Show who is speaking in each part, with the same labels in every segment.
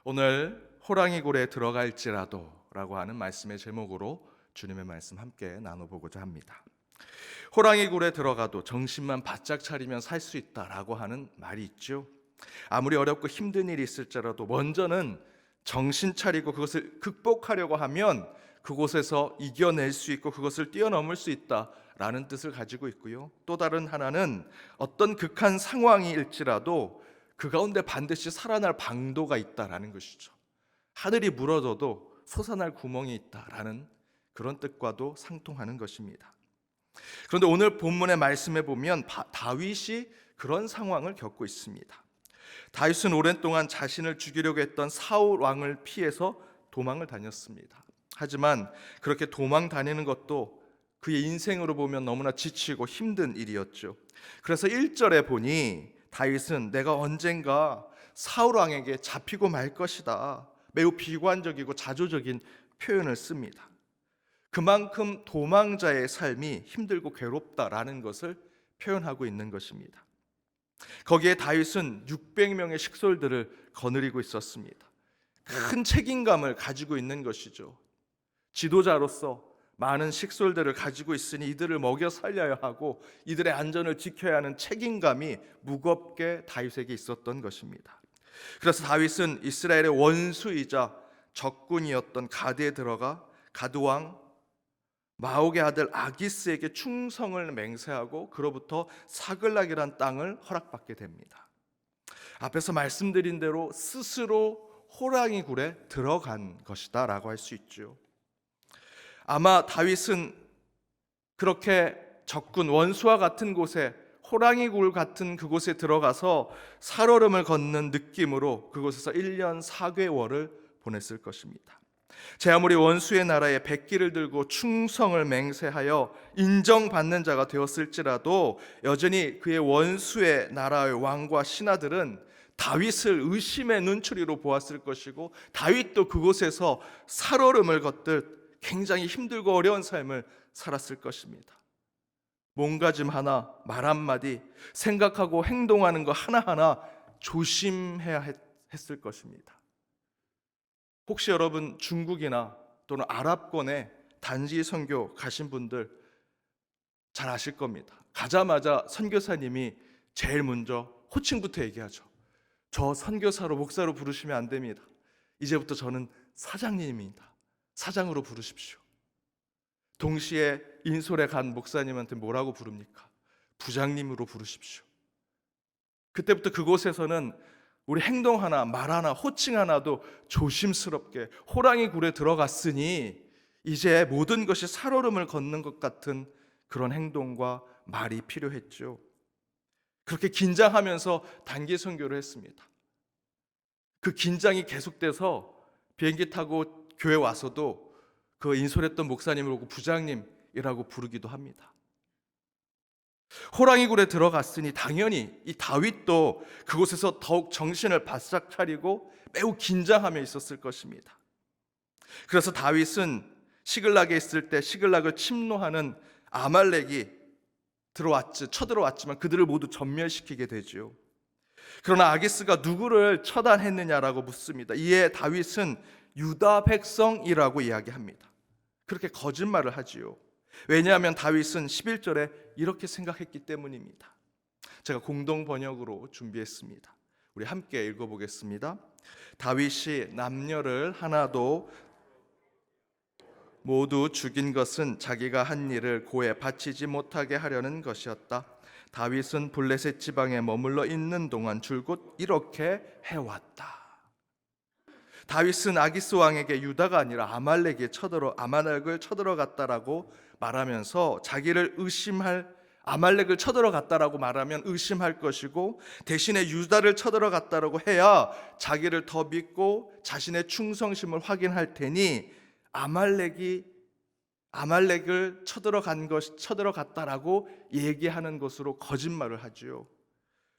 Speaker 1: 오늘 호랑이 굴에 들어갈지라도 라고 하는 말씀의 제목으로 주님의 말씀 함께 나눠보고자 합니다. 호랑이 굴에 들어가도 정신만 바짝 차리면 살 수 있다라고 하는 말이 있죠. 아무리 어렵고 힘든 일이 있을지라도 먼저는 정신 차리고 그것을 극복하려고 하면 그곳에서 이겨낼 수 있고 그것을 뛰어넘을 수 있다라는 뜻을 가지고 있고요. 또 다른 하나는 어떤 극한 상황일지라도 그 가운데 반드시 살아날 방도가 있다라는 것이죠. 하늘이 무너져도 솟아날 구멍이 있다라는 그런 뜻과도 상통하는 것입니다. 그런데 오늘 본문의 말씀에 보면 다윗이 그런 상황을 겪고 있습니다. 다윗은 오랜 동안 자신을 죽이려고 했던 사울 왕을 피해서 도망을 다녔습니다. 하지만 그렇게 도망 다니는 것도 그의 인생으로 보면 너무나 지치고 힘든 일이었죠. 그래서 1절에 보니 다윗은 내가 언젠가 사울 왕에게 잡히고 말 것이다. 매우 비관적이고 자조적인 표현을 씁니다. 그만큼 도망자의 삶이 힘들고 괴롭다라는 것을 표현하고 있는 것입니다. 거기에 다윗은 600명의 식솔들을 거느리고 있었습니다. 큰 책임감을 가지고 있는 것이죠. 지도자로서 많은 식솔들을 가지고 있으니 이들을 먹여 살려야 하고 이들의 안전을 지켜야 하는 책임감이 무겁게 다윗에게 있었던 것입니다. 그래서 다윗은 이스라엘의 원수이자 적군이었던 가드에 들어가 가드왕 마옥의 아들 아기스에게 충성을 맹세하고 그로부터 사글락이란 땅을 허락받게 됩니다. 앞에서 말씀드린 대로 스스로 호랑이 굴에 들어간 것이다 라고 할 수 있죠. 아마 다윗은 그렇게 적군 원수와 같은 곳에 호랑이 굴 같은 그곳에 들어가서 살얼음을 걷는 느낌으로 그곳에서 1년 4개월을 보냈을 것입니다. 제 아무리 원수의 나라에 백기를 들고 충성을 맹세하여 인정받는 자가 되었을지라도 여전히 그의 원수의 나라의 왕과 신하들은 다윗을 의심의 눈초리로 보았을 것이고 다윗도 그곳에서 살얼음을 걷듯 굉장히 힘들고 어려운 삶을 살았을 것입니다. 몸가짐 하나, 말 한마디, 생각하고 행동하는 거 하나하나 조심해야 했을 것입니다. 혹시 여러분 중국이나 또는 아랍권에 단지 선교 가신 분들 잘 아실 겁니다. 가자마자 선교사님이 제일 먼저 호칭부터 얘기하죠. 저 선교사로 목사로 부르시면 안 됩니다. 이제부터 저는 사장님입니다. 사장으로 부르십시오. 동시에 인솔에 간 목사님한테 뭐라고 부릅니까? 부장님으로 부르십시오. 그때부터 그곳에서는 우리 행동 하나, 말 하나, 호칭 하나도 조심스럽게 호랑이 굴에 들어갔으니 이제 모든 것이 살얼음을 걷는 것 같은 그런 행동과 말이 필요했죠. 그렇게 긴장하면서 단기 선교를 했습니다. 그 긴장이 계속돼서 비행기 타고 교회 와서도 그 인솔했던 목사님을 보고 부장님이라고 부르기도 합니다. 호랑이 굴에 들어갔으니 당연히 이 다윗도 그곳에서 더욱 정신을 바싹 차리고 매우 긴장하며 있었을 것입니다. 그래서 다윗은 시글락에 있을 때 시글락을 침노하는 아말렉이 쳐들어왔지만 그들을 모두 전멸시키게 되죠. 그러나 아기스가 누구를 처단했느냐라고 묻습니다. 이에 다윗은 유다 백성이라고 이야기합니다. 그렇게 거짓말을 하지요. 왜냐하면 다윗은 11절에 이렇게 생각했기 때문입니다. 제가 공동 번역으로 준비했습니다. 우리 함께 읽어보겠습니다. 다윗이 남녀를 하나도 모두 죽인 것은 자기가 한 일을 고에 바치지 못하게 하려는 것이었다. 다윗은 블레셋 지방에 머물러 있는 동안 줄곧 이렇게 해왔다. 다윗은 아기스 왕에게 유다가 아니라 아말렉을 쳐들어갔다라고 말하면서 자기를 아말렉을 쳐들어갔다라고 말하면 의심할 것이고 대신에 유다를 쳐들어갔다라고 해야 자기를 더 믿고 자신의 충성심을 확인할 테니 아말렉을 쳐들어갔다라고 얘기하는 것으로 거짓말을 하지요.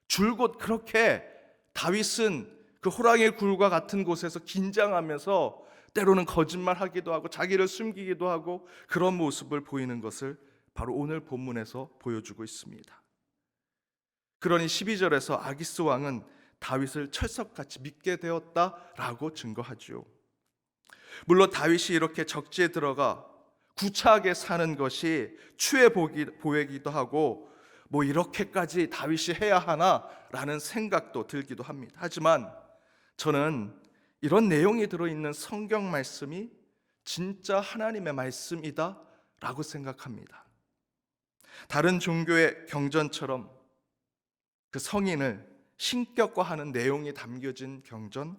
Speaker 1: 줄곧 그렇게 다윗은 그 호랑이 굴과 같은 곳에서 긴장하면서 때로는 거짓말하기도 하고 자기를 숨기기도 하고 그런 모습을 보이는 것을 바로 오늘 본문에서 보여주고 있습니다. 그러니 12절에서 아기스 왕은 다윗을 철석같이 믿게 되었다라고 증거하죠. 물론 다윗이 이렇게 적지에 들어가 구차하게 사는 것이 추해 보이기도 하고 뭐 이렇게까지 다윗이 해야 하나라는 생각도 들기도 합니다. 하지만 저는 이런 내용이 들어있는 성경 말씀이 진짜 하나님의 말씀이다라고 생각합니다. 다른 종교의 경전처럼 그 성인을 신격화하는 내용이 담겨진 경전,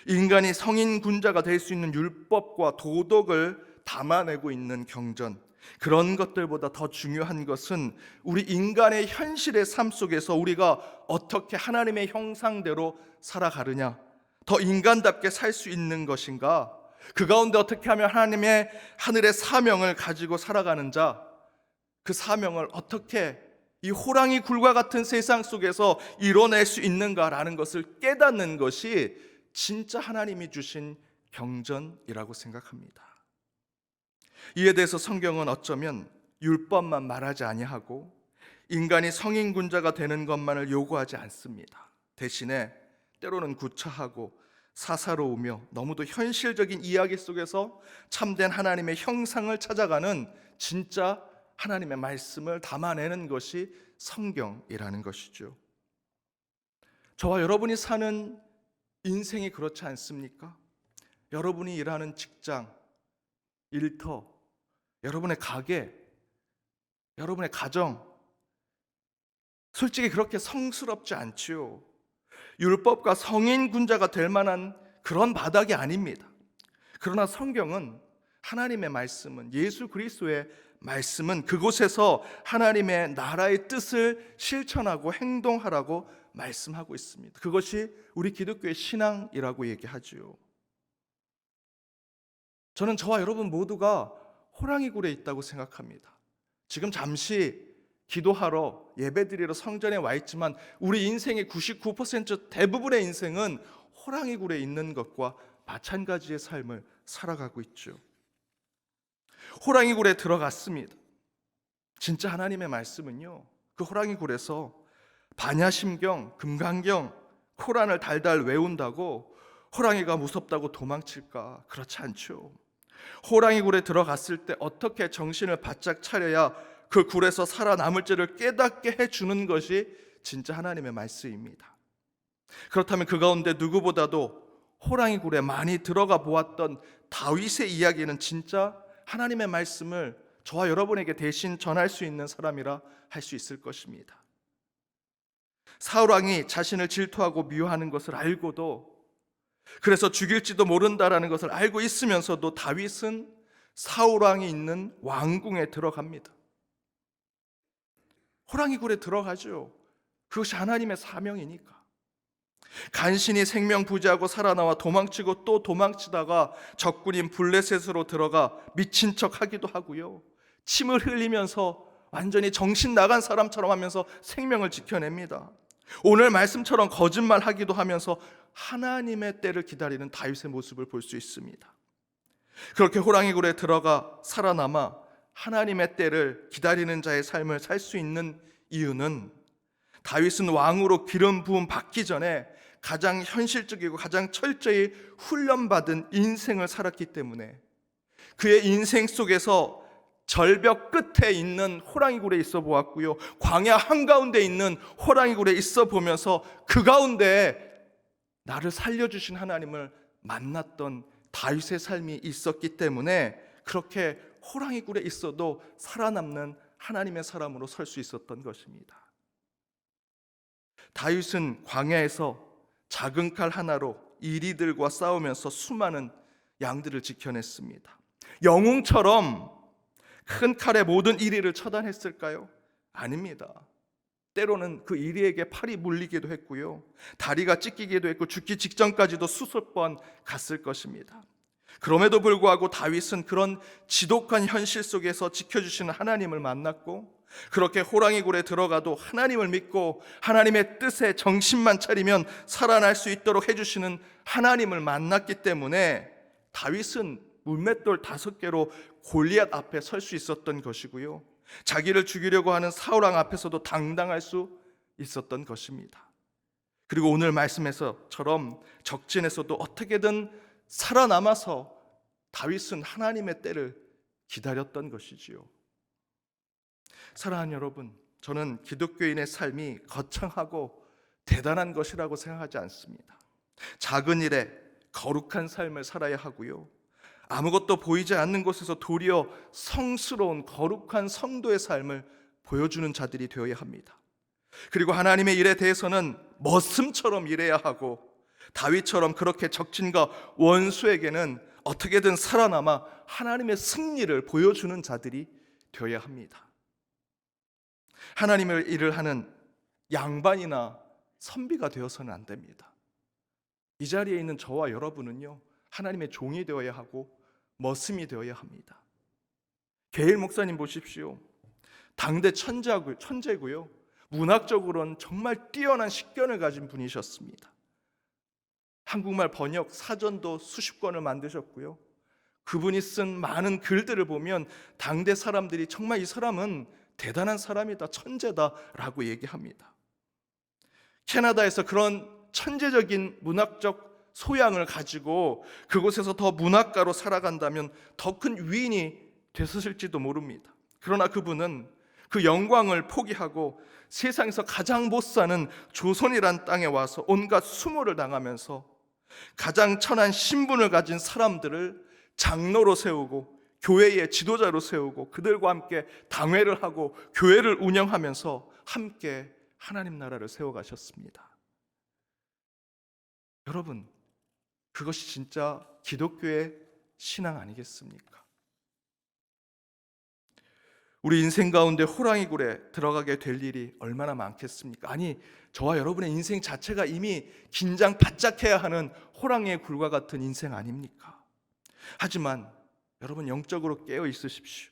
Speaker 1: 인간이 성인 군자가 될 수 있는 율법과 도덕을 담아내고 있는 경전, 그런 것들보다 더 중요한 것은 우리 인간의 현실의 삶 속에서 우리가 어떻게 하나님의 형상대로 살아가느냐, 더 인간답게 살 수 있는 것인가, 그 가운데 어떻게 하면 하나님의 하늘의 사명을 가지고 살아가는 자, 그 사명을 어떻게 이 호랑이 굴과 같은 세상 속에서 이뤄낼 수 있는가라는 것을 깨닫는 것이 진짜 하나님이 주신 경전이라고 생각합니다. 이에 대해서 성경은 어쩌면 율법만 말하지 아니하고 인간이 성인 군자가 되는 것만을 요구하지 않습니다. 대신에 때로는 구차하고 사사로우며 너무도 현실적인 이야기 속에서 참된 하나님의 형상을 찾아가는 진짜 하나님의 말씀을 담아내는 것이 성경이라는 것이죠. 저와 여러분이 사는 인생이 그렇지 않습니까? 여러분이 일하는 직장, 일터, 여러분의 가게, 여러분의 가정, 솔직히 그렇게 성스럽지 않지요. 율법과 성인 군자가 될 만한 그런 바닥이 아닙니다. 그러나 성경은, 하나님의 말씀은, 예수 그리스도의 말씀은 그곳에서 하나님의 나라의 뜻을 실천하고 행동하라고 말씀하고 있습니다. 그것이 우리 기독교의 신앙이라고 얘기하지요. 저는 저와 여러분 모두가 호랑이 굴에 있다고 생각합니다. 지금 잠시 기도하러, 예배드리러 성전에 와 있지만 우리 인생의 99% 대부분의 인생은 호랑이 굴에 있는 것과 마찬가지의 삶을 살아가고 있죠. 호랑이 굴에 들어갔습니다. 진짜 하나님의 말씀은요, 그 호랑이 굴에서 반야심경, 금강경, 코란을 달달 외운다고 호랑이가 무섭다고 도망칠까? 그렇지 않죠. 호랑이 굴에 들어갔을 때 어떻게 정신을 바짝 차려야 그 굴에서 살아남을지를 깨닫게 해주는 것이 진짜 하나님의 말씀입니다. 그렇다면 그 가운데 누구보다도 호랑이 굴에 많이 들어가 보았던 다윗의 이야기는 진짜 하나님의 말씀을 저와 여러분에게 대신 전할 수 있는 사람이라 할 수 있을 것입니다. 사울 왕이 자신을 질투하고 미워하는 것을 알고도, 그래서 죽일지도 모른다라는 것을 알고 있으면서도 다윗은 사울 왕이 있는 왕궁에 들어갑니다. 호랑이 굴에 들어가죠. 그것이 하나님의 사명이니까. 간신히 생명 부지하고 살아나와 도망치고 또 도망치다가 적군인 블레셋으로 들어가 미친 척 하기도 하고요, 침을 흘리면서 완전히 정신 나간 사람처럼 하면서 생명을 지켜냅니다. 오늘 말씀처럼 거짓말 하기도 하면서 하나님의 때를 기다리는 다윗의 모습을 볼 수 있습니다. 그렇게 호랑이 굴에 들어가 살아남아 하나님의 때를 기다리는 자의 삶을 살 수 있는 이유는, 다윗은 왕으로 기름 부음 받기 전에 가장 현실적이고 가장 철저히 훈련받은 인생을 살았기 때문에, 그의 인생 속에서 절벽 끝에 있는 호랑이 굴에 있어 보았고요, 광야 한가운데 있는 호랑이 굴에 있어 보면서 그 가운데 나를 살려주신 하나님을 만났던 다윗의 삶이 있었기 때문에 그렇게 호랑이 굴에 있어도 살아남는 하나님의 사람으로 설 수 있었던 것입니다. 다윗은 광야에서 작은 칼 하나로 이리들과 싸우면서 수많은 양들을 지켜냈습니다. 영웅처럼 큰 칼에 모든 이리를 처단했을까요? 아닙니다. 때로는 그 이리에게 팔이 물리기도 했고요, 다리가 찢기기도 했고 죽기 직전까지도 수십 번 갔을 것입니다. 그럼에도 불구하고 다윗은 그런 지독한 현실 속에서 지켜주시는 하나님을 만났고, 그렇게 호랑이 굴에 들어가도 하나님을 믿고 하나님의 뜻에 정신만 차리면 살아날 수 있도록 해주시는 하나님을 만났기 때문에 다윗은 물맷돌 5개로 골리앗 앞에 설 수 있었던 것이고요, 자기를 죽이려고 하는 사울 왕 앞에서도 당당할 수 있었던 것입니다. 그리고 오늘 말씀에서처럼 적진에서도 어떻게든 살아남아서 다윗은 하나님의 때를 기다렸던 것이지요. 사랑하는 여러분, 저는 기독교인의 삶이 거창하고 대단한 것이라고 생각하지 않습니다. 작은 일에 거룩한 삶을 살아야 하고요, 아무것도 보이지 않는 곳에서 도리어 성스러운 거룩한 성도의 삶을 보여주는 자들이 되어야 합니다. 그리고 하나님의 일에 대해서는 머슴처럼 일해야 하고, 다윗처럼 그렇게 적진과 원수에게는 어떻게든 살아남아 하나님의 승리를 보여주는 자들이 되어야 합니다. 하나님의 일을 하는 양반이나 선비가 되어서는 안 됩니다. 이 자리에 있는 저와 여러분은요, 하나님의 종이 되어야 하고 머슴이 되어야 합니다. 게일 목사님 보십시오. 당대 천재고요, 문학적으로는 정말 뛰어난 식견을 가진 분이셨습니다. 한국말 번역 사전도 수십 권을 만드셨고요, 그분이 쓴 많은 글들을 보면 당대 사람들이 정말 이 사람은 대단한 사람이다, 천재다라고 얘기합니다. 캐나다에서 그런 천재적인 문학적 소양을 가지고 그곳에서 더 문학가로 살아간다면 더 큰 위인이 됐을지도 모릅니다. 그러나 그분은 그 영광을 포기하고 세상에서 가장 못 사는 조선이란 땅에 와서 온갖 수모를 당하면서 가장 천한 신분을 가진 사람들을 장로로 세우고 교회의 지도자로 세우고 그들과 함께 당회를 하고 교회를 운영하면서 함께 하나님 나라를 세워가셨습니다. 여러분, 그것이 진짜 기독교의 신앙 아니겠습니까? 우리 인생 가운데 호랑이 굴에 들어가게 될 일이 얼마나 많겠습니까? 아니, 저와 여러분의 인생 자체가 이미 긴장 바짝 해야 하는 호랑이의 굴과 같은 인생 아닙니까? 하지만 여러분, 영적으로 깨어 있으십시오.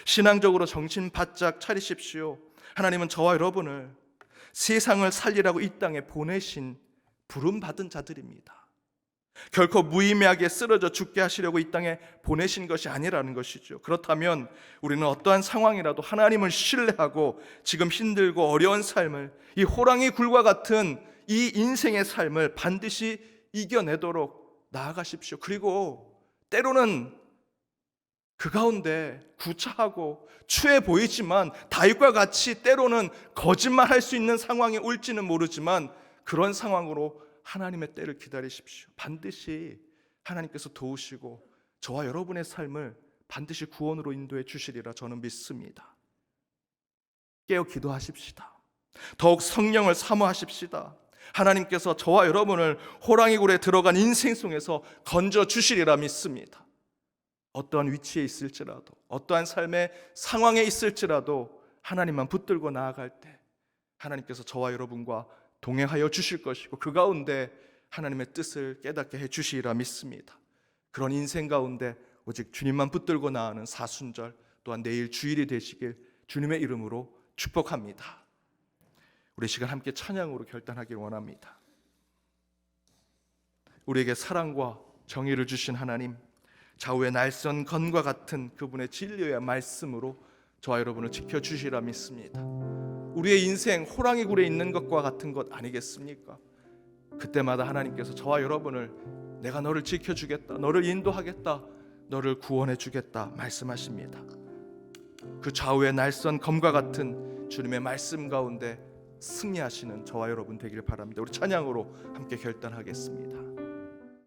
Speaker 1: 신앙적으로 정신 바짝 차리십시오. 하나님은 저와 여러분을 세상을 살리라고 이 땅에 보내신 부름받은 자들입니다. 결코 무의미하게 쓰러져 죽게 하시려고 이 땅에 보내신 것이 아니라는 것이죠. 그렇다면 우리는 어떠한 상황이라도 하나님을 신뢰하고 지금 힘들고 어려운 삶을, 이 호랑이 굴과 같은 이 인생의 삶을 반드시 이겨내도록 나아가십시오. 그리고 때로는 그 가운데 구차하고 추해 보이지만 다윗과 같이 때로는 거짓말할 수 있는 상황이 올지는 모르지만 그런 상황으로 하나님의 때를 기다리십시오. 반드시 하나님께서 도우시고 저와 여러분의 삶을 반드시 구원으로 인도해 주시리라 저는 믿습니다. 깨어 기도하십시다. 더욱 성령을 사모하십시다. 하나님께서 저와 여러분을 호랑이 굴에 들어간 인생 속에서 건져 주시리라 믿습니다. 어떠한 위치에 있을지라도, 어떠한 삶의 상황에 있을지라도 하나님만 붙들고 나아갈 때 하나님께서 저와 여러분과 동행하여 주실 것이고 그 가운데 하나님의 뜻을 깨닫게 해 주시리라 믿습니다. 그런 인생 가운데 오직 주님만 붙들고 나아가는 사순절 또한 내일 주일이 되시길 주님의 이름으로 축복합니다. 우리 시간 함께 찬양으로 결단하길 원합니다. 우리에게 사랑과 정의를 주신 하나님, 좌우의 날선 건과 같은 그분의 진리의 말씀으로 저와 여러분을 지켜주시라 믿습니다. 우리의 인생 호랑이 굴에 있는 것과 같은 것 아니겠습니까? 그때마다 하나님께서 저와 여러분을 내가 너를 지켜주겠다, 너를 인도하겠다, 너를 구원해 주겠다 말씀하십니다. 그 좌우의 날선 검과 같은 주님의 말씀 가운데 승리하시는 저와 여러분 되길 바랍니다. 우리 찬양으로 함께 결단하겠습니다.